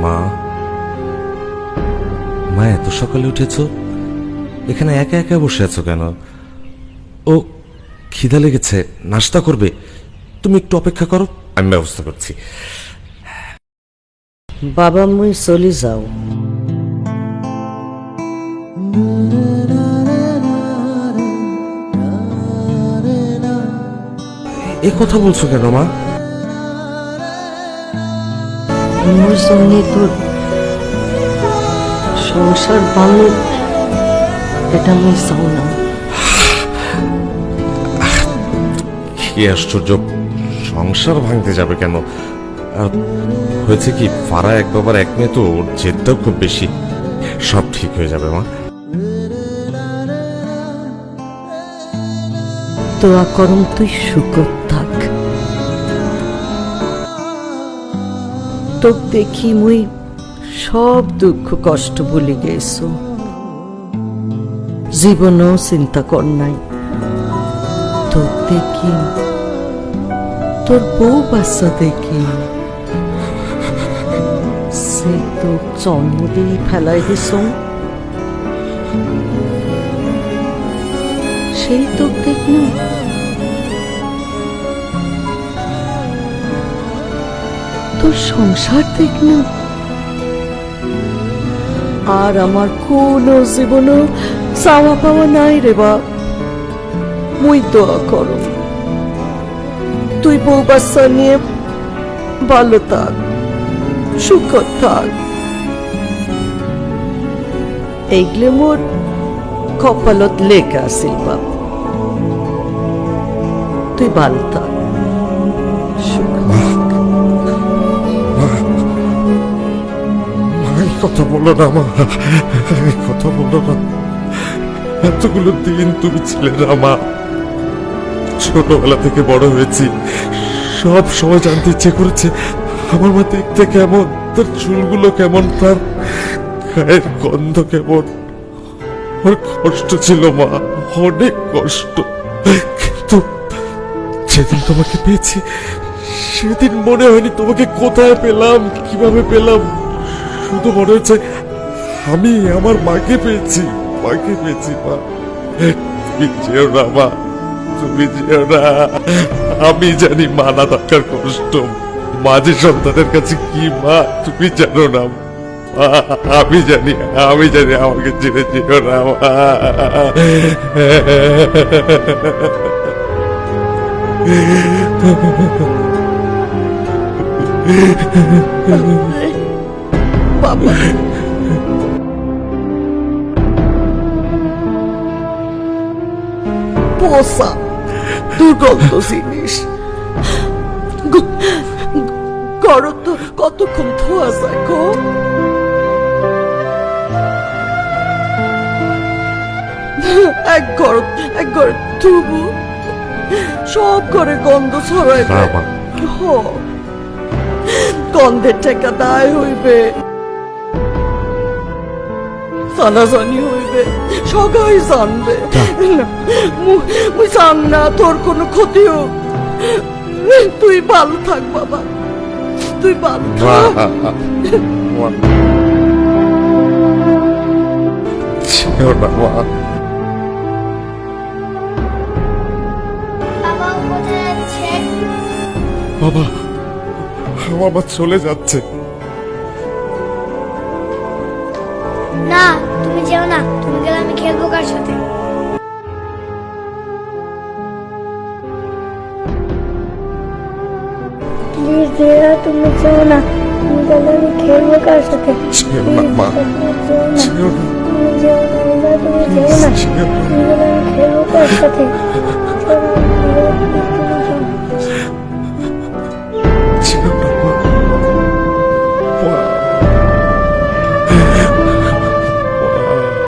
মা, মা এত সকালে উঠেছ, এখানে একা একা বসে আছো কেন? ও খিদা লেগেছে, নাস্তা করবে? তুমি একটু অপেক্ষা করো, আমি ব্যবস্থা করছি। বাবা মুই চলে যাও। এ কথা বলছো কেন মা? মোর জন্য তোর সংসার ভাঙুক এটা আমি চাও না। কি আশ্চর্য, সংসার ভাঙতে যাবে কেন? আর হয়েছে কি, পাড়া এক বাবার এক মেয়ে তো, ওর জেদটাও খুব বেশি। সব ঠিক হয়ে যাবে মা। দোয়া করম তুই সুখত থাক। তোক দেখি মুই সব দুঃখ কষ্ট ভুলে গেছো, জীবনও চিন্তা কর নাই। তোক দেখি, তোর বউ বাচ্চা দেখি, সে তো জন্ম দিয়ে ফেলাই দিস, সেই তোক দেখ না। তোর সংসার দেখ না। আর আমার কোনো জীবনও চাওয়া পাওয়া নাই রে বাপ। মুই দোয়া করো তুই বউ বাচ্চা নিয়ে ভালো থাক, সুখ থাক। এইগুলো মোর কপালত লেখা আছিল বাপ। তুই ভালো থাক, সুখ থাক। কথা বলো না মা, কথা বলো না। এতগুলো দিন তুমি ছিলে না মা। ছোটবেলা থেকে বড় হয়েছি, সব সময় জানতে ইচ্ছে করেছে আমার মা দেখতে কেমন, তার চুলগুলো কেমন, তার গায়ের গন্ধ কেমন। ওর কষ্ট ছিল মা, অনেক কষ্ট। কিন্তু যেদিন তোমাকে পেয়েছি, সেদিন মনে হয়নি তোমাকে কোথায় পেলাম, কিভাবে পেলাম। শুধু মনে হচ্ছে আমি আমার মাকে পেয়েছি, মাকে পেয়েছি। মা তুমি যেও না মা, তুমি যেও না। আমি জানি মা না থাকার কষ্ট, মাঝে সন্তানের কাছে কি মা তুমি জানো না। আমি জানি, আমি জানি, আমাকে ছেড়ে যেও না মা। বাবা পোষা দুর্গন্ধ জিনিস, গড় তো কতক্ষণ ধোয়া যায় গো। এক ঘর ধুবো, সব ঘরে গন্ধ ছড়ায়। গন্ধের টাকা দায় হইবে, জানাজানি হইবে, সবাই জানবে। মুই জান না তোর কোনো ক্ষতি হোক। তুই ভালো থাক বাবা, তুই ভালো থাক। বাবা, আমার মা চলে যাচ্ছে। না তুমি যেও না, তুমি গেলে আমি খেলবো কার সাথে? প্লিজ দেয়া, তুমি যেও না, তুমি গেলে আমি খেলবো কার সাথে? মা, তুমি যেও না, তুমি যেও না, তুমি গেলে আমি খেলবো কার সাথে?